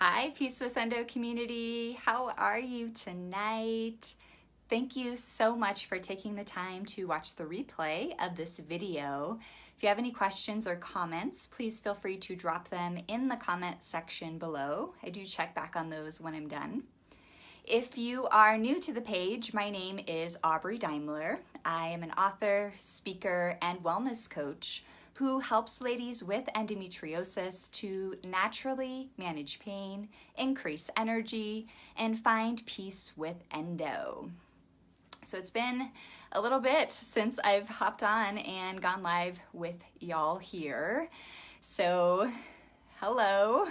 Hi, Peace with Endo community. How are you tonight? Thank you so much for taking the time to watch the replay of this video. If you have any questions or comments, please feel free to drop them in the comment section below. I do check back on those when I'm done. If you are new to the page, my name is Aubrey Daimler. I am an author, speaker, and wellness coach who helps ladies with endometriosis to naturally manage pain, increase energy, and find peace with endo. So it's been a little bit since I've hopped on and gone live with y'all here. So hello.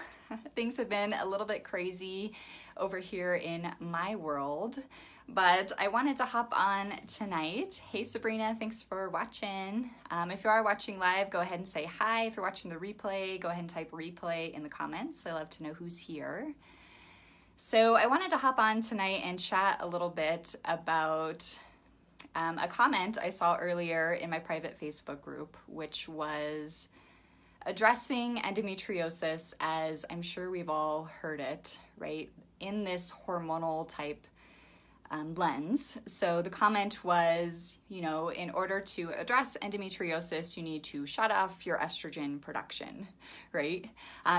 Things have been a little bit crazy over here in my world, but I wanted to hop on tonight. Hey Sabrina, thanks for watching. If you are watching live, go ahead and say hi. If you're watching the replay, go ahead and type replay in the comments. I love to know who's here. So I wanted to hop on tonight and chat a little bit about a comment I saw earlier in my private Facebook group, which was addressing endometriosis as I'm sure we've all heard it, right? In this hormonal type lens. So the comment was, in order to address endometriosis, you need to shut off your estrogen production, right?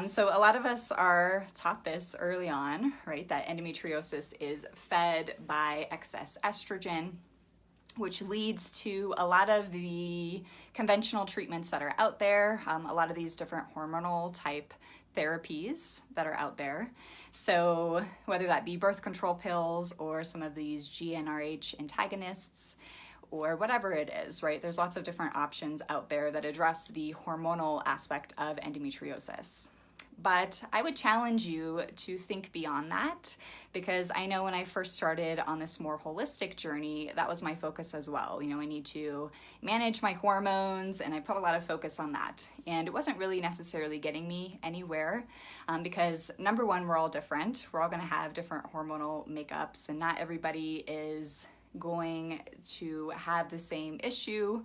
So a lot of us are taught this early on, right? That endometriosis is fed by excess estrogen, which leads to a lot of the conventional treatments that are out there, a lot of these different hormonal type therapies that are out there. So whether that be birth control pills or some of these GnRH antagonists or whatever it is, right? There's lots of different options out there that address the hormonal aspect of endometriosis. But I would challenge you to think beyond that, because I know when I first started on this more holistic journey, that was my focus as well. I need to manage my hormones, and I put a lot of focus on that. And it wasn't really necessarily getting me anywhere because number one, we're all different. We're all going to have different hormonal makeups, and not everybody is going to have the same issue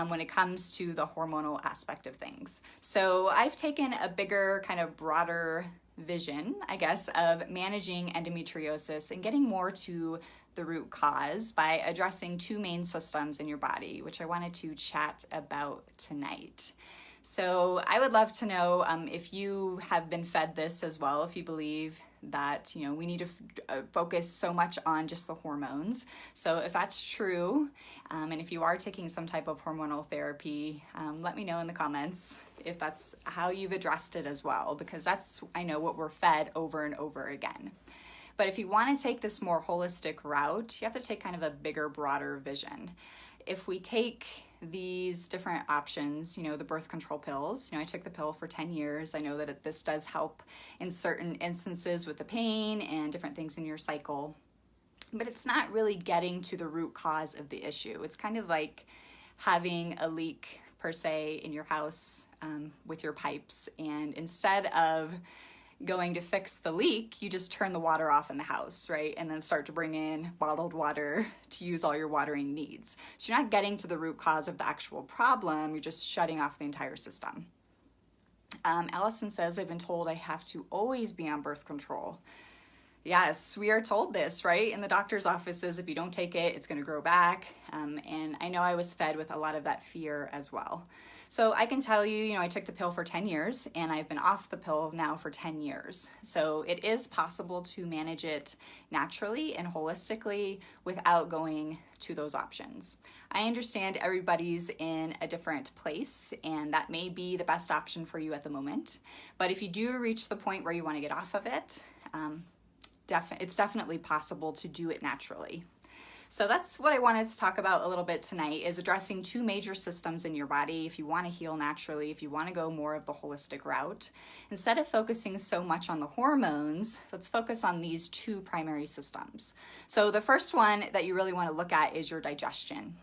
when it comes to the hormonal aspect of things. So I've taken a bigger, kind of broader vision, I guess, of managing endometriosis and getting more to the root cause by addressing two main systems in your body, which I wanted to chat about tonight. So I would love to know if you have been fed this as well, if you believe that, we need to focus so much on just the hormones. So if that's true, and if you are taking some type of hormonal therapy, let me know in the comments if that's how you've addressed it as well, because that's, I know, what we're fed over and over again. But if you want to take this more holistic route, you have to take kind of a bigger, broader vision. If we take these different options, the birth control pills, I took the pill for 10 years. I know that this does help in certain instances with the pain and different things in your cycle, but it's not really getting to the root cause of the issue. It's kind of like having a leak per se in your house with your pipes, and instead of going to fix the leak, you just turn the water off in the house, right? And then start to bring in bottled water to use all your watering needs. So you're not getting to the root cause of the actual problem, you're just shutting off the entire system. Allison says, I've been told I have to always be on birth control. Yes, we are told this, right? In the doctor's offices, if you don't take it, it's going to grow back. And I know I was fed with a lot of that fear as well. So I can tell you, I took the pill for 10 years and I've been off the pill now for 10 years. So it is possible to manage it naturally and holistically without going to those options. I understand everybody's in a different place and that may be the best option for you at the moment. But if you do reach the point where you want to get off of it, it's definitely possible to do it naturally. So that's what I wanted to talk about a little bit tonight, is addressing two major systems in your body. If you want to heal naturally, if you want to go more of the holistic route, instead of focusing so much on the hormones, let's focus on these two primary systems. So the first one that you really want to look at is your digestion.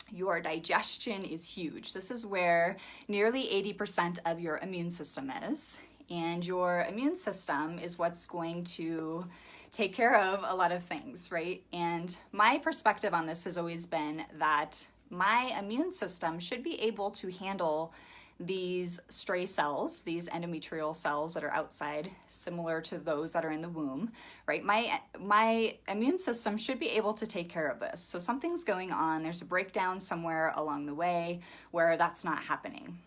Your digestion is huge. This is where nearly 80% of your immune system is. And your immune system is what's going to take care of a lot of things, right? And my perspective on this has always been that my immune system should be able to handle these stray cells, these endometrial cells that are outside, similar to those that are in the womb, right? My immune system should be able to take care of this. So something's going on, there's a breakdown somewhere along the way where that's not happening.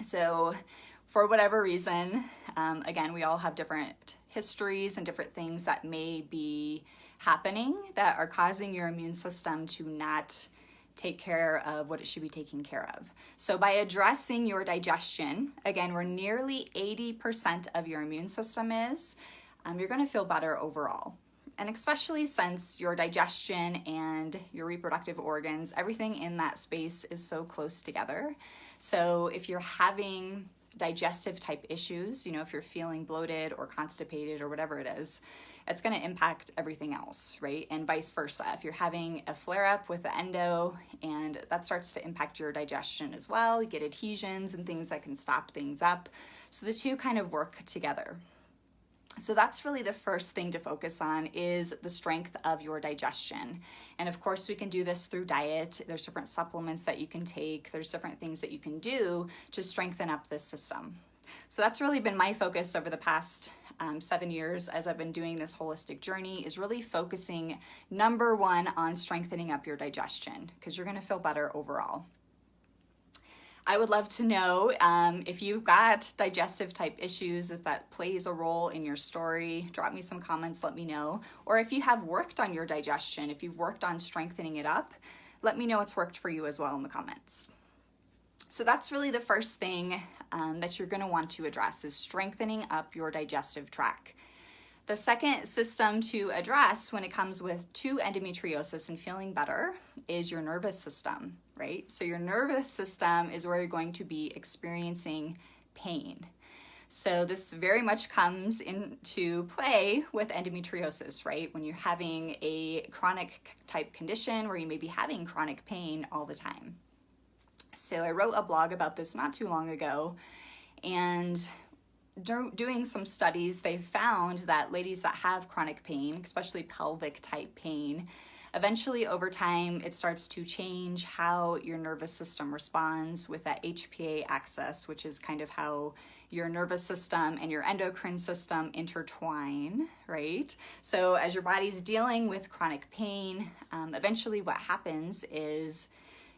So for whatever reason, again, we all have different histories and different things that may be happening that are causing your immune system to not take care of what it should be taking care of. So by addressing your digestion, again, where nearly 80% of your immune system is, you're gonna feel better overall. And especially since your digestion and your reproductive organs, everything in that space is so close together. So if you're having digestive type issues, you know, if you're feeling bloated or constipated or whatever it is, it's going to impact everything else, right? And vice versa. If you're having a flare-up with the endo and that starts to impact your digestion as well, you get adhesions and things that can stop things up. So the two kind of work together. So that's really the first thing to focus on, is the strength of your digestion. And of course we can do this through diet. There's different supplements that you can take. There's different things that you can do to strengthen up this system. So that's really been my focus over the past 7 years as I've been doing this holistic journey, is really focusing, number one, on strengthening up your digestion, because you're gonna feel better overall. I would love to know if you've got digestive type issues, if that plays a role in your story. Drop me some comments, let me know. Or if you have worked on your digestion, if you've worked on strengthening it up, let me know it's worked for you as well in the comments. So that's really the first thing that you're gonna want to address, is strengthening up your digestive tract. The second system to address when it comes to endometriosis and feeling better is your nervous system, right? So your nervous system is where you're going to be experiencing pain. So this very much comes into play with endometriosis, right? When you're having a chronic type condition where you may be having chronic pain all the time. So I wrote a blog about this not too long ago, and doing some studies, they found that ladies that have chronic pain, especially pelvic type pain, eventually over time it starts to change how your nervous system responds with that HPA axis, which is kind of how your nervous system and your endocrine system intertwine, right? So as your body's dealing with chronic pain, eventually what happens is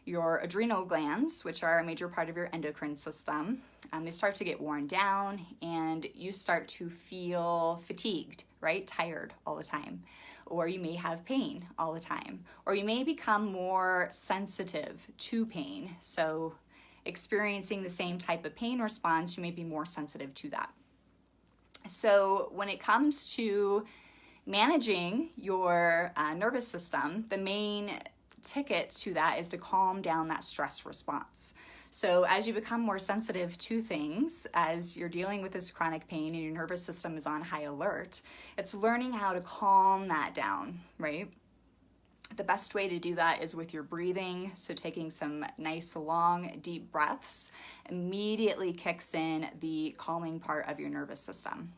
your adrenal glands, which are a major part of your endocrine system, they start to get worn down and you start to feel fatigued, right? Tired all the time. Or you may have pain all the time. Or you may become more sensitive to pain. So experiencing the same type of pain response, you may be more sensitive to that. So when it comes to managing your nervous system, the main ticket to that is to calm down that stress response. So as you become more sensitive to things, as you're dealing with this chronic pain and your nervous system is on high alert, it's learning how to calm that down, right? The best way to do that is with your breathing. So taking some nice, long, deep breaths immediately kicks in the calming part of your nervous system.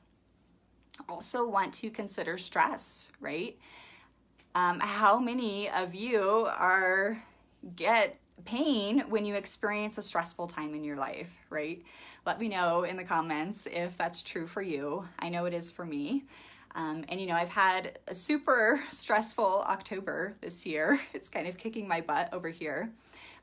Also want to consider stress, right? How many of you get pain when you experience a stressful time in your life, right? Let me know in the comments if that's true for you. I know it is for me. And you know, I've had a super stressful October this year. It's kind of kicking my butt over here.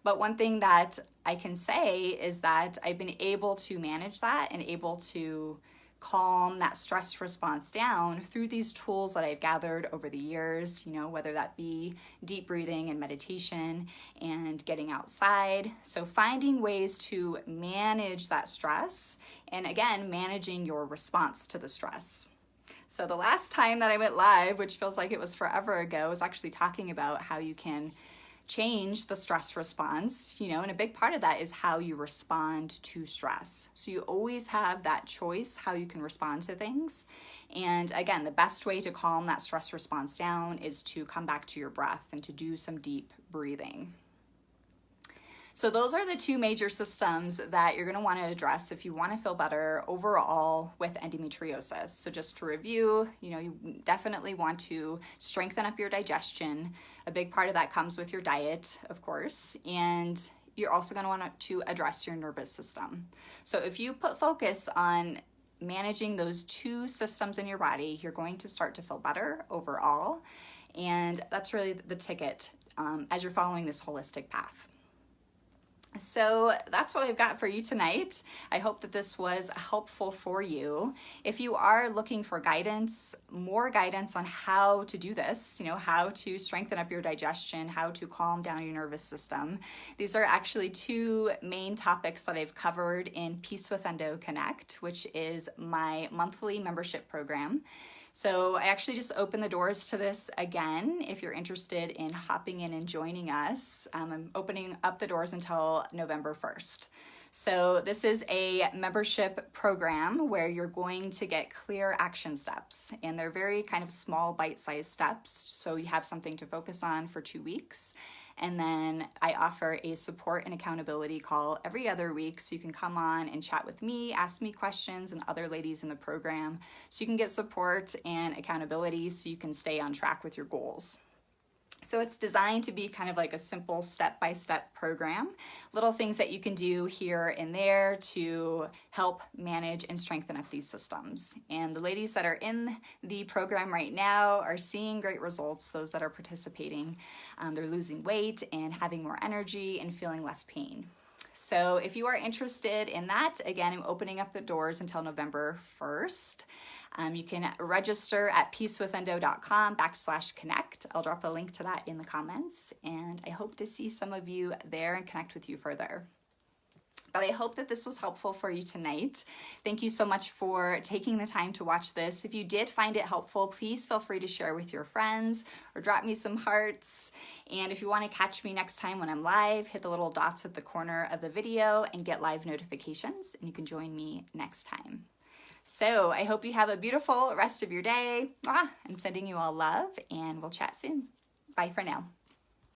But one thing that I can say is that I've been able to manage that and able to calm that stress response down through these tools that I've gathered over the years, you know, whether that be deep breathing and meditation and getting outside. So finding ways to manage that stress and again, managing your response to the stress. So the last time that I went live, which feels like it was forever ago, was actually talking about how you can change the stress response, you know, and a big part of that is how you respond to stress. So you always have that choice how you can respond to things. And again, the best way to calm that stress response down is to come back to your breath and to do some deep breathing. So those are the two major systems that you're going to want to address if you want to feel better overall with endometriosis. So just to review, you know, you definitely want to strengthen up your digestion. A big part of that comes with your diet, of course. And you're also going to want to address your nervous system. So if you put focus on managing those two systems in your body, you're going to start to feel better overall. And that's really the ticket as you're following this holistic path. So that's what we've got for you tonight. I hope that this was helpful for you. If you are looking for guidance, more guidance on how to do this, how to strengthen up your digestion, how to calm down your nervous system, these are actually two main topics that I've covered in Peace with Endo Connect, which is my monthly membership program. So I actually just opened the doors to this again. If you're interested in hopping in and joining us, I'm opening up the doors until November 1st. So this is a membership program where you're going to get clear action steps, and they're very kind of small bite-sized steps. So you have something to focus on for 2 weeks. And then I offer a support and accountability call every other week, so you can come on and chat with me, ask me questions, and other ladies in the program, so you can get support and accountability so you can stay on track with your goals. So it's designed to be kind of like a simple step-by-step program, little things that you can do here and there to help manage and strengthen up these systems. And the ladies that are in the program right now are seeing great results. Those that are participating, they're losing weight and having more energy and feeling less pain. So if you are interested in that, again, I'm opening up the doors until November 1st. You can register at peacewithendo.com/connect. I'll drop a link to that in the comments, and I hope to see some of you there and connect with you further. But I hope that this was helpful for you tonight. Thank you so much for taking the time to watch this. If you did find it helpful, please feel free to share with your friends or drop me some hearts. And if you want to catch me next time when I'm live, hit the little dots at the corner of the video and get live notifications, and you can join me next time. So I hope you have a beautiful rest of your day. I'm sending you all love, and we'll chat soon. Bye for now.